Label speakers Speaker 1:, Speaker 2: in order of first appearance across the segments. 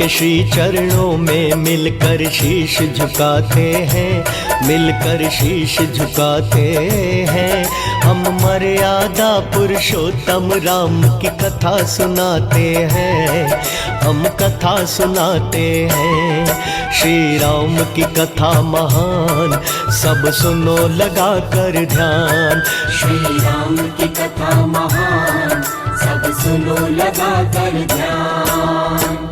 Speaker 1: के श्री चरणों में मिलकर शीश झुकाते हैं, मिलकर शीश झुकाते हैं। हम मर्यादा पुरुषोत्तम राम की कथा सुनाते हैं, हम कथा सुनाते हैं। श्री राम की कथा महान, सब सुनो लगा कर ध्यान।
Speaker 2: श्री राम की कथा महान, सब सुनो लगा कर ध्यान।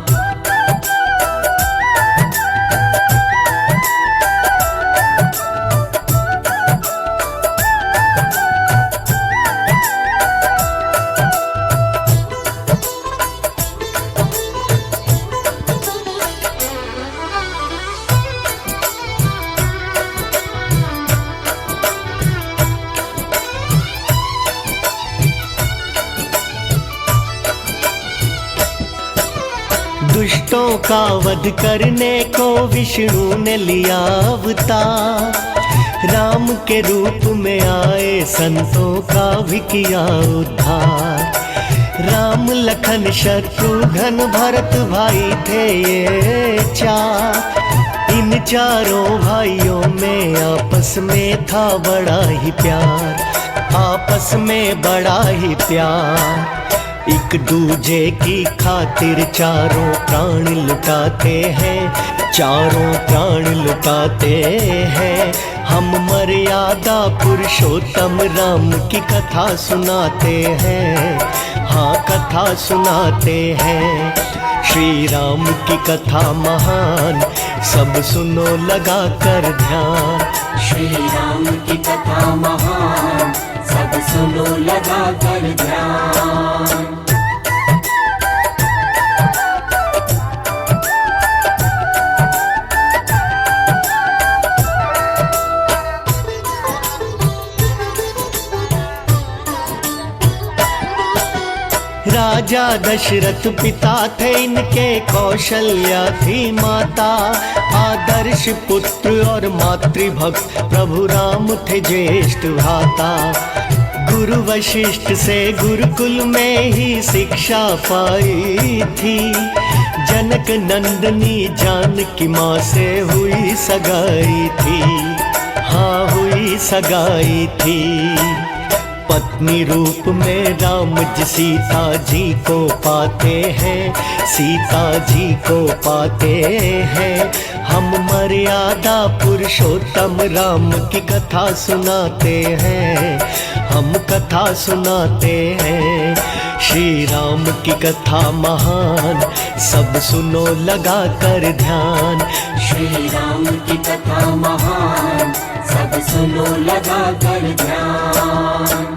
Speaker 1: दुष्टों का वध करने को विष्णु ने लिया अवतार। राम के रूप में आए संतों का भी किया उद्धार। राम लखन शत्रुघ्न भरत भाई थे ये चार। इन चारों भाइयों में आपस में था बड़ा ही प्यार, आपस में बड़ा ही प्यार। एक दूजे की खातिर चारों प्राण लुटाते हैं, चारों प्राण लुटाते हैं। हम मर्यादा पुरुषोत्तम राम की कथा सुनाते हैं, हाँ कथा सुनाते हैं। श्री राम की कथा महान, सब सुनो लगा कर ध्यान।
Speaker 2: श्री राम की कथा महान, सब सुनो लगा कर ध्यान।
Speaker 1: राजा दशरथ पिता थे इनके, कौशल्या थी माता। आदर्श पुत्र और मातृभक्त प्रभु राम थे ज्येष्ठ भ्राता। गुरु वशिष्ठ से गुरुकुल में ही शिक्षा पाई थी। जनक नंदनी जानकी माँ से हुई सगाई थी, हाँ हुई सगाई थी। पत्नी रूप में राम जी सीता जी को पाते हैं, सीता जी को पाते हैं। हम मर्यादा पुरुषोत्तम राम की कथा सुनाते हैं, हम कथा सुनाते हैं। श्री राम की कथा महान, सब सुनो लगा कर ध्यान।
Speaker 2: श्री राम की कथा महान, सब सुनो लगा कर ध्यान।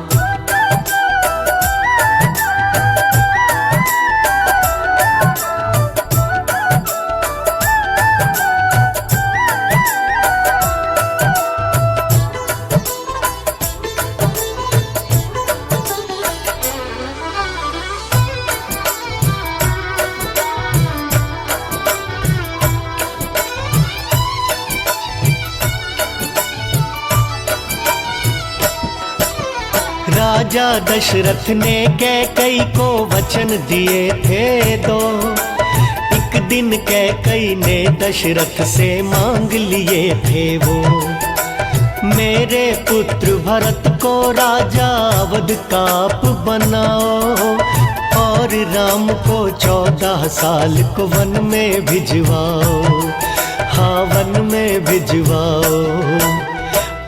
Speaker 1: राजा दशरथ ने कैकई को वचन दिए थे दो। एक दिन कैकई ने दशरथ से मांग लिए थे वो। मेरे पुत्र भरत को राजा अवध का आप बनाओ, और राम को 14 साल को वन में भिजवाओ, हाँ वन में भिजवाओ।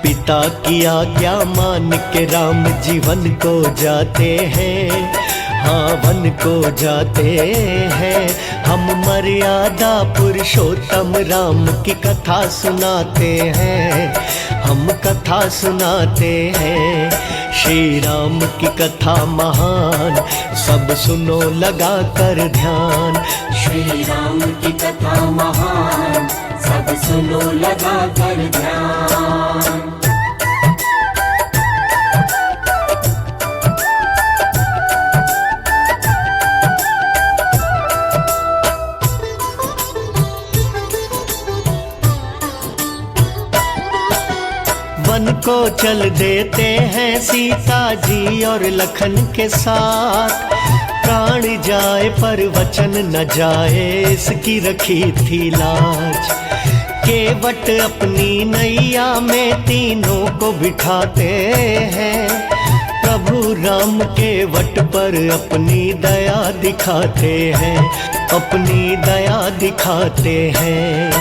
Speaker 1: पिता की आज्ञा मान के राम जी वन को जाते हैं, हाँ वन को जाते हैं। हम मर्यादा पुरुषोत्तम राम की कथा सुनाते हैं, हम कथा सुनाते हैं। श्री राम की कथा महान, सब सुनो लगा कर ध्यान।
Speaker 2: श्री राम की कथा महान, सब सुनो लगा कर ध्यान।
Speaker 1: वन को चल देते हैं सीता जी और लखन के साथ। प्राण जाए पर वचन न जाए, इसकी रखी थी लाज। केवट अपनी नैया में तीनों को बिठाते हैं, प्रभु राम के वट पर अपनी दया दिखाते हैं, अपनी दया दिखाते हैं।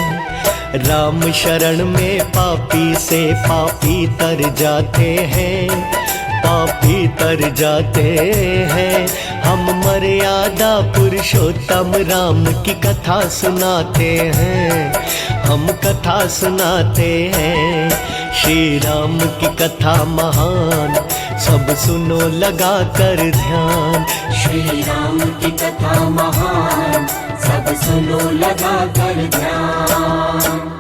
Speaker 1: राम शरण में पापी से पापी तर जाते हैं, पापी तर जाते हैं। हम मर्यादा पुरुषोत्तम राम की कथा सुनाते हैं, हम कथा सुनाते हैं। श्री राम की कथा महान, सब सुनो लगा कर ध्यान।
Speaker 2: श्री राम की कथा महान, सब सुनो लगा कर ध्यान।